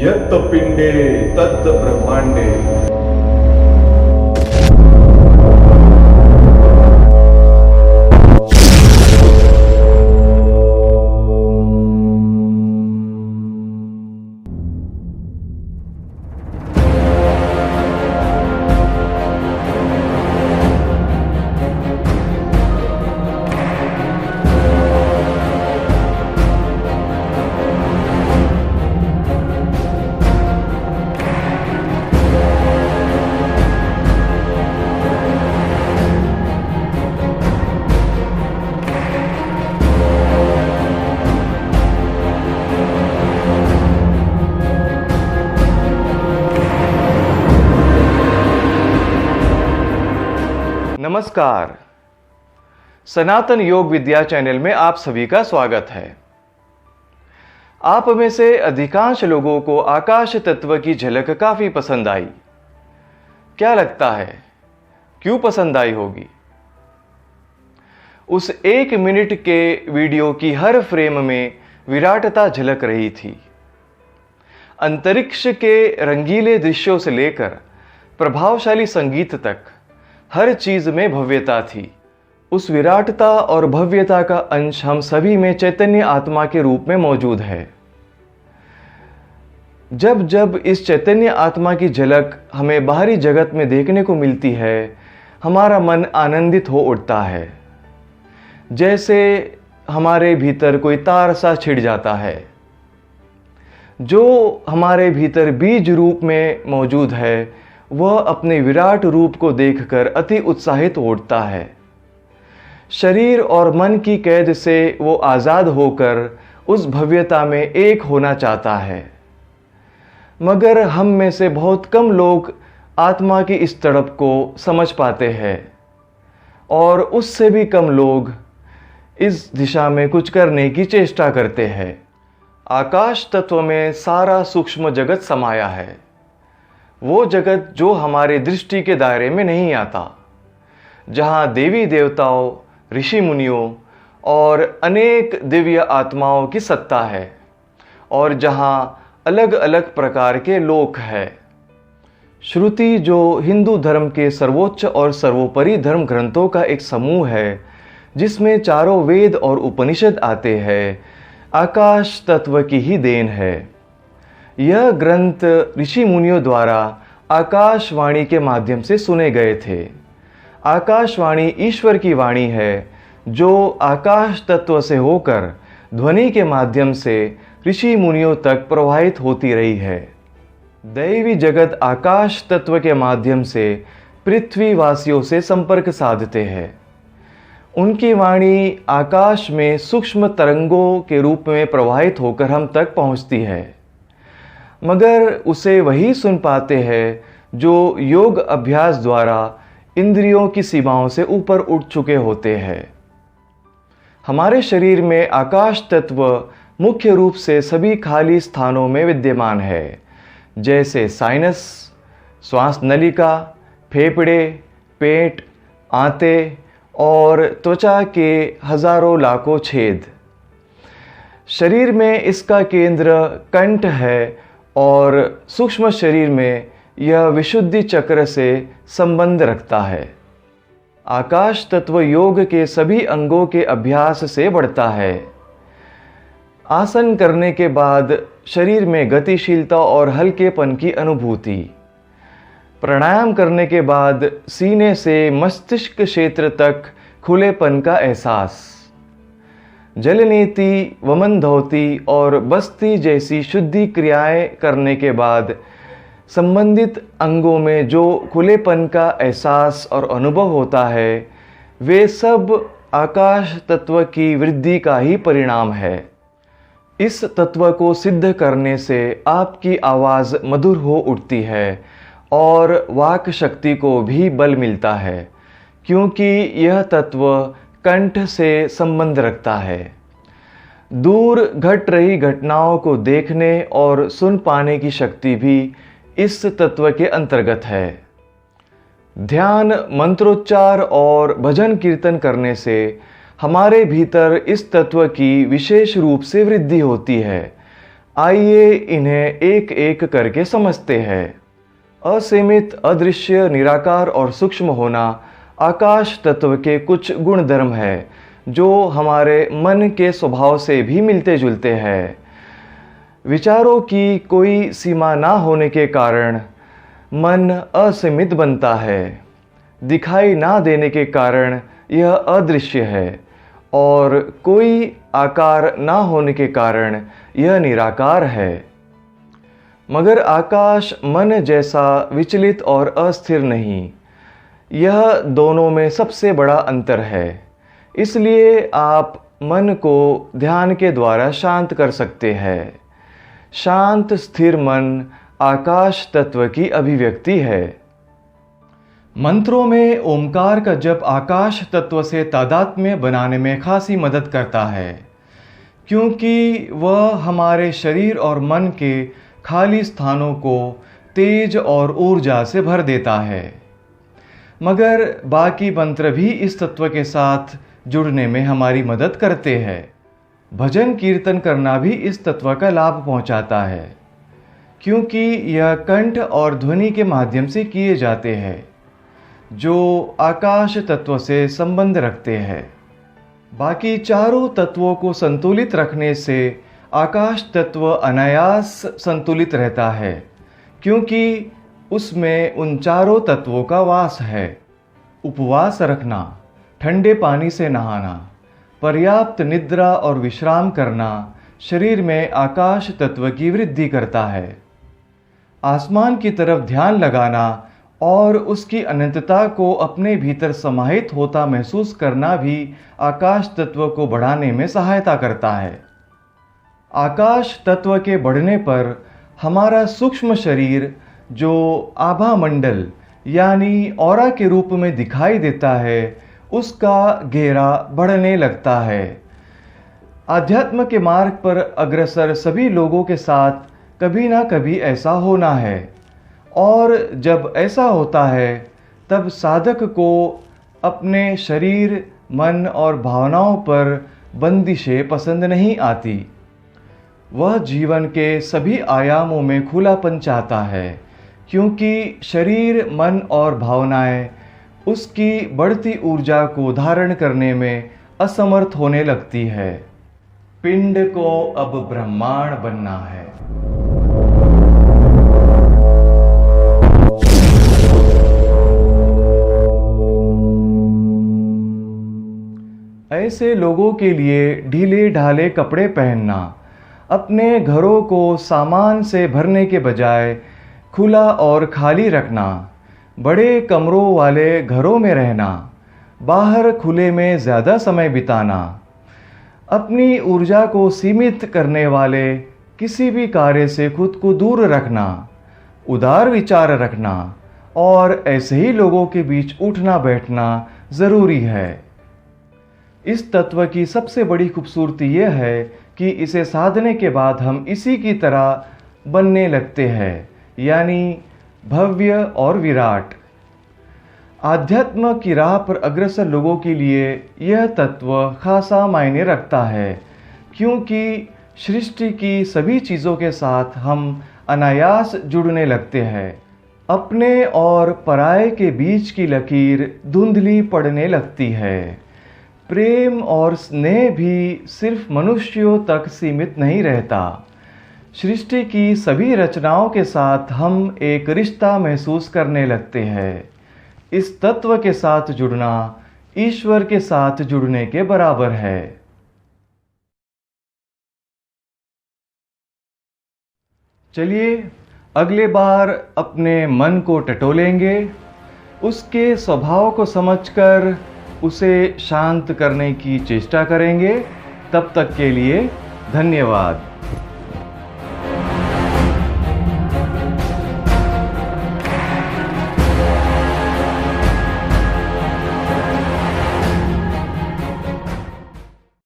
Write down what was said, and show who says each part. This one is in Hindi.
Speaker 1: यत् पिंडे तत् ब्रह्मांडे।
Speaker 2: नमस्कार, सनातन योग विद्या चैनल में आप सभी का स्वागत है। आप में से अधिकांश लोगों को आकाश तत्व की झलक काफी पसंद आई। क्या लगता है क्यों पसंद आई होगी? उस 1 मिनट के वीडियो की हर फ्रेम में विराटता झलक रही थी। अंतरिक्ष के रंगीले दृश्यों से लेकर प्रभावशाली संगीत तक हर चीज में भव्यता थी। उस विराटता और भव्यता का अंश हम सभी में चैतन्य आत्मा के रूप में मौजूद है। जब जब इस चैतन्य आत्मा की झलक हमें बाहरी जगत में देखने को मिलती है, हमारा मन आनंदित हो उठता है, जैसे हमारे भीतर कोई तार सा छिड़ जाता है। जो हमारे भीतर बीज रूप में मौजूद है, वह अपने विराट रूप को देखकर अति उत्साहित हो उठता है। शरीर और मन की कैद से वो आज़ाद होकर उस भव्यता में एक होना चाहता है। मगर हम में से बहुत कम लोग आत्मा की इस तड़प को समझ पाते हैं, और उससे भी कम लोग इस दिशा में कुछ करने की चेष्टा करते हैं। आकाश तत्व में सारा सूक्ष्म जगत समाया है, वो जगत जो हमारे दृष्टि के दायरे में नहीं आता, जहाँ देवी देवताओं, ऋषि मुनियों और अनेक दिव्य आत्माओं की सत्ता है, और जहाँ अलग अलग प्रकार के लोक हैं। श्रुति, जो हिंदू धर्म के सर्वोच्च और सर्वोपरि धर्म ग्रंथों का एक समूह है, जिसमें चारों वेद और उपनिषद आते हैं, आकाश तत्व की ही देन है। यह ग्रंथ ऋषि मुनियों द्वारा आकाशवाणी के माध्यम से सुने गए थे। आकाशवाणी ईश्वर की वाणी है, जो आकाश तत्व से होकर ध्वनि के माध्यम से ऋषि मुनियों तक प्रवाहित होती रही है। दैवी जगत आकाश तत्व के माध्यम से पृथ्वीवासियों से संपर्क साधते हैं। उनकी वाणी आकाश में सूक्ष्म तरंगों के रूप में प्रवाहित होकर हम तक पहुंचती है, मगर उसे वही सुन पाते हैं जो योग अभ्यास द्वारा इंद्रियों की सीमाओं से ऊपर उठ चुके होते हैं। हमारे शरीर में आकाश तत्व मुख्य रूप से सभी खाली स्थानों में विद्यमान है, जैसे साइनस, श्वास नलिका, फेफड़े, पेट, आंतें और त्वचा के हजारों लाखों छेद। शरीर में इसका केंद्र कंठ है, और सूक्ष्म शरीर में यह विशुद्धि चक्र से संबंध रखता है। आकाश तत्व योग के सभी अंगों के अभ्यास से बढ़ता है। आसन करने के बाद शरीर में गतिशीलता और हल्केपन की अनुभूति, प्राणायाम करने के बाद सीने से मस्तिष्क क्षेत्र तक खुलेपन का एहसास, जलनेति, वमनधौती और बस्ती जैसी शुद्धि क्रियाएं करने के बाद संबंधित अंगों में जो खुलेपन का एहसास और अनुभव होता है, वे सब आकाश तत्व की वृद्धि का ही परिणाम है। इस तत्व को सिद्ध करने से आपकी आवाज़ मधुर हो उठती है और वाक शक्ति को भी बल मिलता है, क्योंकि यह तत्व कंठ से संबंध रखता है। दूर घट रही घटनाओं को देखने और सुन पाने की शक्ति भी इस तत्व के अंतर्गत है। ध्यान, मंत्रोच्चार और भजन कीर्तन करने से हमारे भीतर इस तत्व की विशेष रूप से वृद्धि होती है। आइए इन्हें एक एक करके समझते हैं। असीमित, अदृश्य, निराकार और सूक्ष्म होना आकाश तत्व के कुछ गुण धर्म है जो हमारे मन के स्वभाव से भी मिलते जुलते हैं। विचारों की कोई सीमा ना होने के कारण मन असीमित बनता है। दिखाई ना देने के कारण यह अदृश्य है और कोई आकार ना होने के कारण यह निराकार है। मगर आकाश मन जैसा विचलित और अस्थिर नहीं। यह दोनों में सबसे बड़ा अंतर है। इसलिए आप मन को ध्यान के द्वारा शांत कर सकते हैं। शांत स्थिर मन आकाश तत्व की अभिव्यक्ति है। मंत्रों में ओमकार का जप आकाश तत्व से तादात्म्य बनाने में खासी मदद करता है, क्योंकि वह हमारे शरीर और मन के खाली स्थानों को तेज और ऊर्जा से भर देता है। मगर बाकी मंत्र भी इस तत्व के साथ जुड़ने में हमारी मदद करते हैं। भजन कीर्तन करना भी इस तत्व का लाभ पहुंचाता है, क्योंकि यह कंठ और ध्वनि के माध्यम से किए जाते हैं जो आकाश तत्व से संबंध रखते हैं। बाकी चारों तत्वों को संतुलित रखने से आकाश तत्व अनायास संतुलित रहता है, क्योंकि उसमें उन चारों तत्वों का वास है। उपवास रखना, ठंडे पानी से नहाना, पर्याप्त निद्रा और विश्राम करना शरीर में आकाश तत्व की वृद्धि करता है। आसमान की तरफ ध्यान लगाना और उसकी अनंतता को अपने भीतर समाहित होता महसूस करना भी आकाश तत्व को बढ़ाने में सहायता करता है। आकाश तत्व के बढ़ने पर हमारा सूक्ष्म शरीर जो आभा मंडल यानी ऑरा के रूप में दिखाई देता है, उसका घेरा बढ़ने लगता है। आध्यात्म के मार्ग पर अग्रसर सभी लोगों के साथ कभी ना कभी ऐसा होना है, और जब ऐसा होता है तब साधक को अपने शरीर, मन और भावनाओं पर बंदिशें पसंद नहीं आती। वह जीवन के सभी आयामों में खुलापन चाहता है, क्योंकि शरीर, मन और भावनाएं उसकी बढ़ती ऊर्जा को धारण करने में असमर्थ होने लगती है। पिंड को अब ब्रह्मांड बनना है। ऐसे लोगों के लिए ढीले ढाले कपड़े पहनना, अपने घरों को सामान से भरने के बजाय खुला और खाली रखना, बड़े कमरों वाले घरों में रहना, बाहर खुले में ज़्यादा समय बिताना, अपनी ऊर्जा को सीमित करने वाले किसी भी कार्य से खुद को दूर रखना, उदार विचार रखना और ऐसे ही लोगों के बीच उठना बैठना ज़रूरी है। इस तत्व की सबसे बड़ी खूबसूरती यह है कि इसे साधने के बाद हम इसी की तरह बनने लगते हैं, यानी भव्य और विराट। आध्यात्म की राह पर अग्रसर लोगों के लिए यह तत्व खासा मायने रखता है, क्योंकि सृष्टि की सभी चीज़ों के साथ हम अनायास जुड़ने लगते हैं। अपने और पराये के बीच की लकीर धुंधली पड़ने लगती है। प्रेम और स्नेह भी सिर्फ मनुष्यों तक सीमित नहीं रहता। सृष्टि की सभी रचनाओं के साथ हम एक रिश्ता महसूस करने लगते हैं। इस तत्व के साथ जुड़ना ईश्वर के साथ जुड़ने के बराबर है। चलिए अगले बार अपने मन को टटोलेंगे, उसके स्वभाव को समझकर उसे शांत करने की चेष्टा करेंगे। तब तक के लिए धन्यवाद।